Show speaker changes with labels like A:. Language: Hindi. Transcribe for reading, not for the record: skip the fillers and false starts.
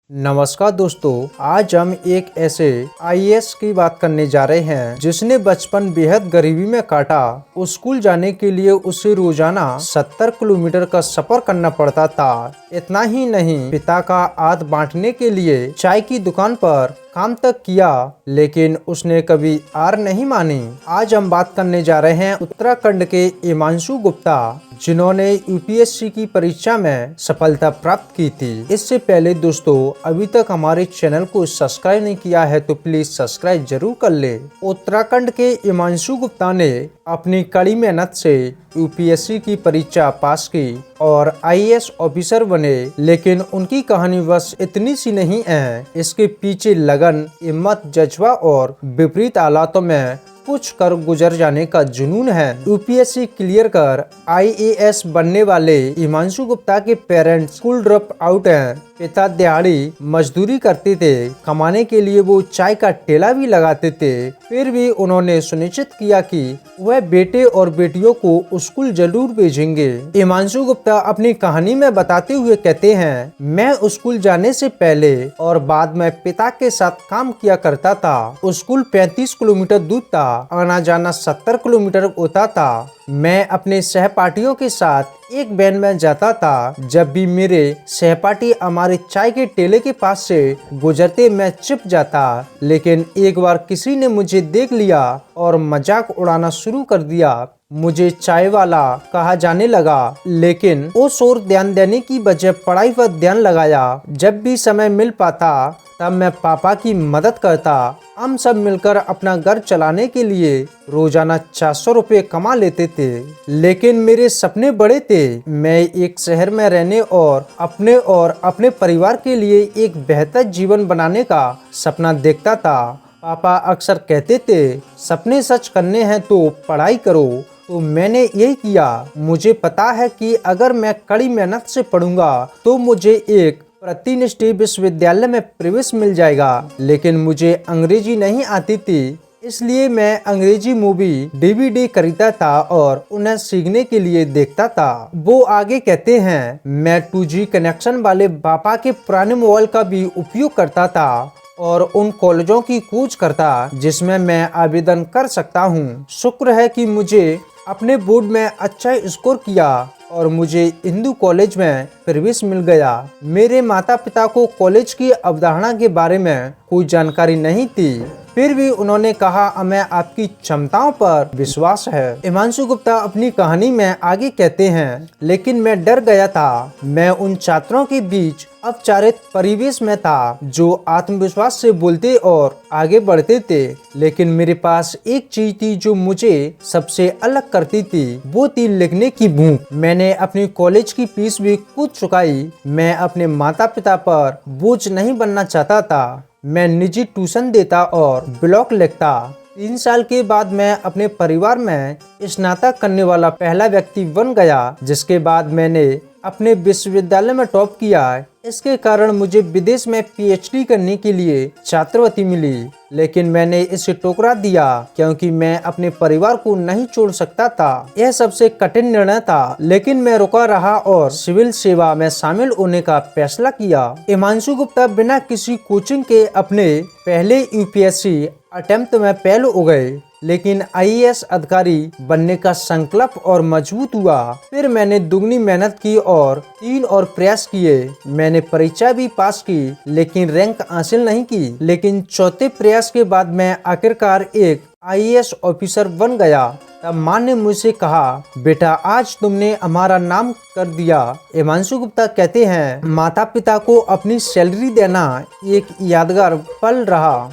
A: नमस्कार दोस्तों, आज हम एक ऐसे आईएएस की बात करने जा रहे हैं जिसने बचपन बेहद गरीबी में काटा। स्कूल जाने के लिए उसे रोजाना 70 किलोमीटर का सफर करना पड़ता था। इतना ही नहीं, पिता का आध बांटने के लिए चाय की दुकान पर काम तक किया, लेकिन उसने कभी हार नहीं मानी। आज हम बात करने जा रहे हैं उत्तराखंड के हिमांशु गुप्ता, जिन्होंने यूपीएससी की परीक्षा में सफलता प्राप्त की थी। इससे पहले दोस्तों, अभी तक हमारे चैनल को सब्सक्राइब नहीं किया है तो प्लीज सब्सक्राइब जरूर कर ले। उत्तराखंड के हिमांशु गुप्ता ने अपनी कड़ी मेहनत से यूपीएससी की परीक्षा पास की और आईएएस ऑफिसर बने, लेकिन उनकी कहानी बस इतनी सी नहीं है। इसके पीछे लगन, हिम्मत, जज्बा और विपरीत हालातों में कुछ कर गुजर जाने का जुनून है। यूपीएससी क्लियर कर आईएएस बनने वाले हिमांशु गुप्ता के पेरेंट्स स्कूल ड्रॉप आउट हैं। पिता दिहाड़ी मजदूरी करते थे, कमाने के लिए वो चाय का ठेला भी लगाते थे। फिर भी उन्होंने सुनिश्चित किया कि वह बेटे और बेटियों को स्कूल जरूर भेजेंगे। हिमांशु गुप्ता अपनी कहानी में बताते हुए कहते हैं, मैं स्कूल जाने से पहले और बाद में पिता के साथ काम किया करता था। स्कूल 35 किलोमीटर दूर था, आना जाना 70 किलोमीटर होता था। मैं अपने सहपाठियों के साथ एक वैन में जाता था। जब भी मेरे सहपाठी हमारे चाय के ठेले के पास से गुजरते, मैं चुप जाता, लेकिन एक बार किसी ने मुझे देख लिया और मजाक उड़ाना शुरू कर दिया। मुझे चाय वाला कहा जाने लगा, लेकिन उस ओर ध्यान देने की बजाय पढ़ाई पर ध्यान लगाया। जब भी समय मिल पाता तब मैं पापा की मदद करता। हम सब मिलकर अपना घर चलाने के लिए रोजाना 400 रुपये कमा लेते थे, लेकिन मेरे सपने बड़े थे। मैं एक शहर में रहने और अपने परिवार के लिए एक बेहतर जीवन बनाने का सपना देखता था। पापा अक्सर कहते थे, सपने सच करने हैं तो पढ़ाई करो। तो मैंने यही किया। मुझे पता है कि अगर मैं कड़ी मेहनत से पढ़ूंगा तो मुझे एक प्रतिष्ठित विश्वविद्यालय में प्रवेश मिल जाएगा। लेकिन मुझे अंग्रेजी नहीं आती थी, इसलिए मैं अंग्रेजी मूवी डीवीडी खरीदता था और उन्हें सीखने के लिए देखता था। वो आगे कहते हैं, मैं 2G कनेक्शन वाले पापा के पुराने मोबाइल का भी उपयोग करता था और उन कॉलेजों की खोज करता जिसमें मैं आवेदन कर सकता हूँ। शुक्र है कि मुझे अपने बोर्ड में अच्छा स्कोर किया और मुझे हिंदू कॉलेज में प्रवेश मिल गया। मेरे माता पिता को कॉलेज की अवधारणा के बारे में कोई जानकारी नहीं थी, फिर भी उन्होंने कहा, हमें आपकी क्षमताओं पर विश्वास है। हिमांशु गुप्ता अपनी कहानी में आगे कहते हैं, लेकिन मैं डर गया था। मैं उन छात्रों के बीच औपचारिक परिवेश में था जो आत्मविश्वास से बोलते और आगे बढ़ते थे, लेकिन मेरे पास एक चीज थी जो मुझे सबसे अलग करती थी, वो थी लिखने की भूख। मैंने अपनी कॉलेज की फीस भी खुद चुकाई। मैं अपने माता पिता पर बोझ नहीं बनना चाहता था। मैं निजी ट्यूशन देता और ब्लॉग लिखता। 3 साल के बाद मैं अपने परिवार में स्नातक करने वाला पहला व्यक्ति बन गया, जिसके बाद मैंने अपने विश्वविद्यालय में टॉप किया। इसके कारण मुझे विदेश में पीएचडी करने के लिए छात्रवृत्ति मिली, लेकिन मैंने इसे ठुकरा दिया क्योंकि मैं अपने परिवार को नहीं छोड़ सकता था। यह सबसे कठिन निर्णय था, लेकिन मैं रुका रहा और सिविल सेवा में शामिल होने का फैसला किया। हिमांशु गुप्ता बिना किसी कोचिंग के अपने पहले यूपीएससी अटेम्प्ट में फेल हो गए, लेकिन आईएएस अधिकारी बनने का संकल्प और मजबूत हुआ। फिर मैंने दुगनी मेहनत की और 3 और प्रयास किए। मैंने परीक्षा भी पास की, लेकिन रैंक हासिल नहीं की। लेकिन चौथे प्रयास के बाद मैं आखिरकार एक आईएएस ऑफिसर बन गया। तब माँ ने मुझसे कहा, बेटा आज तुमने हमारा नाम कर दिया। हिमांशु गुप्ता कहते हैं, माता पिता को अपनी सैलरी देना एक यादगार पल रहा।